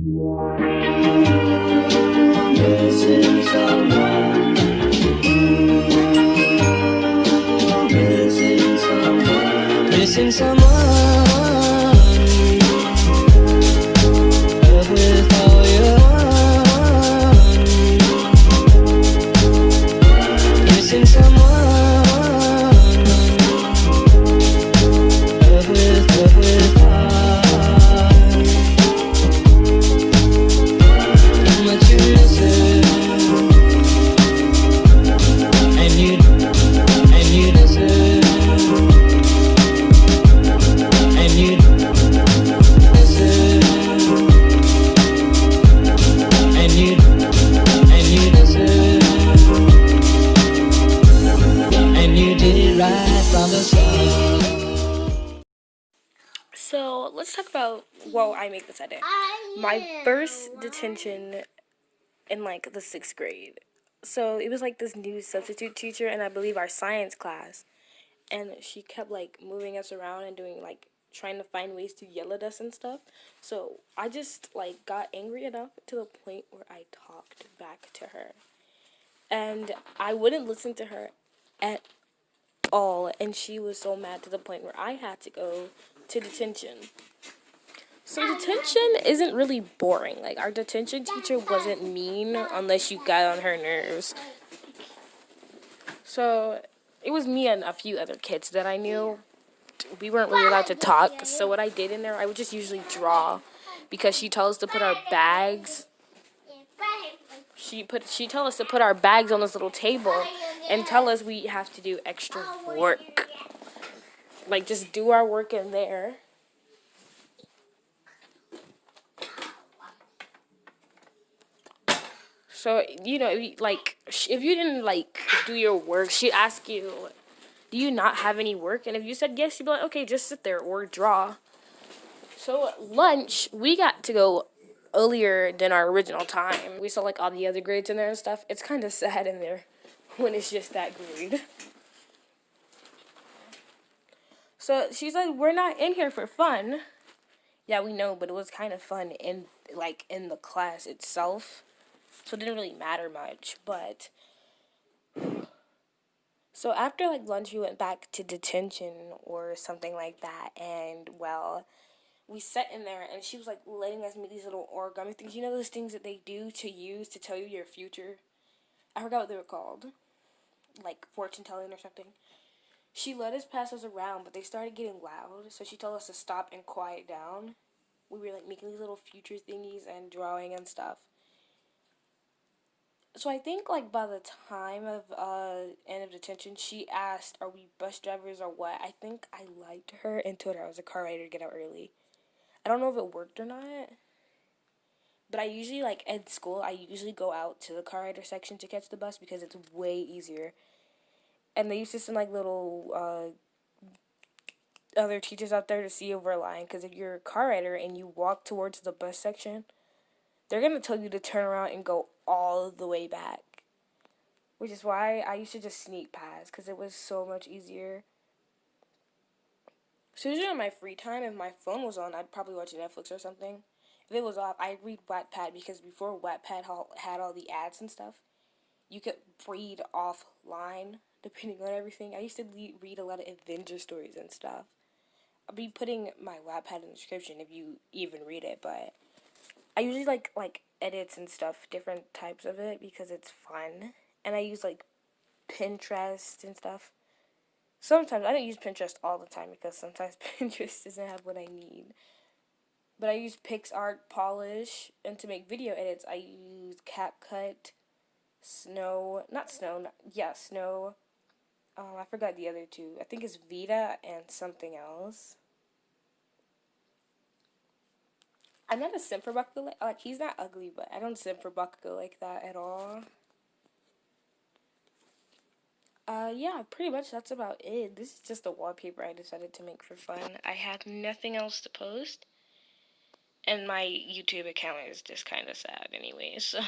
Missing someone. Missing someone. Missing someone. Love with all your heart. Missing someone. Love with heart. How much you missing? And you listen. And you listen. And you listen. And you did it right from the start. So let's talk about, well, I make this edit. My first detention in like the 6th grade. So it was like this new substitute teacher in, I believe, our science class. And she kept like moving us around and doing like trying to find ways to yell at us and stuff. So I just like got angry enough to the point where I talked back to her. And I wouldn't listen to her at all. And she was so mad to the point where I had to go to detention. So detention isn't really boring. Like, our detention teacher wasn't mean unless you got on her nerves. So it was me and a few other kids that I knew. We weren't really allowed to talk. So what I did in there, I would just usually draw, because she told us to put our bags. She told us to put our bags on this little table and tell us we have to do extra work. Like, just do our work in there. So, you know, like, if you didn't, like, do your work, she'd ask you, do you not have any work? And if you said yes, she'd be like, okay, just sit there or draw. So, at lunch, we got to go earlier than our original time. We saw, like, all the other grades in there and stuff. It's kind of sad in there when it's just that grade. So, she's like, we're not in here for fun. Yeah, we know, but it was kind of fun in the class itself. So it didn't really matter much, but so after like lunch we went back to detention or something like that, and well, we sat in there and she was like letting us make these little origami things. You know those things that they do to use to tell you your future? I forgot what they were called. Like fortune telling or something. She let us pass those around, but they started getting loud, so she told us to stop and quiet down. We were like making these little future thingies and drawing and stuff. So I think, like, by the time of end of detention, she asked, are we bus drivers or what? I think I lied to her and told her I was a car rider to get out early. I don't know if it worked or not. But I usually, like, at school, I usually go out to the car rider section to catch the bus because it's way easier. And they used to send, like, little other teachers out there to see if we're lying. Because if you're a car rider and you walk towards the bus section, they're going to tell you to turn around and go all the way back. Which is why I used to just sneak past, because it was so much easier. So usually on my free time, if my phone was on, I'd probably watch Netflix or something. If it was off, I'd read Wattpad, because before Wattpad had all the ads and stuff, you could read offline, depending on everything. I used to read a lot of adventure stories and stuff. I'll be putting my Wattpad in the description if you even read it, but I usually like edits and stuff, different types of it, because it's fun. And I use like Pinterest and stuff. Sometimes I don't use Pinterest all the time because sometimes Pinterest doesn't have what I need. But I use PixArt, Polish, and to make video edits I use CapCut, Snow. I forgot the other two. I think it's Vita and something else. I'm not a simp for Bakugo, like, he's not ugly, but I don't simp for Bakugo like that at all. Yeah, pretty much that's about it. This is just a wallpaper I decided to make for fun. I had nothing else to post, and my YouTube account is just kind of sad anyways, so.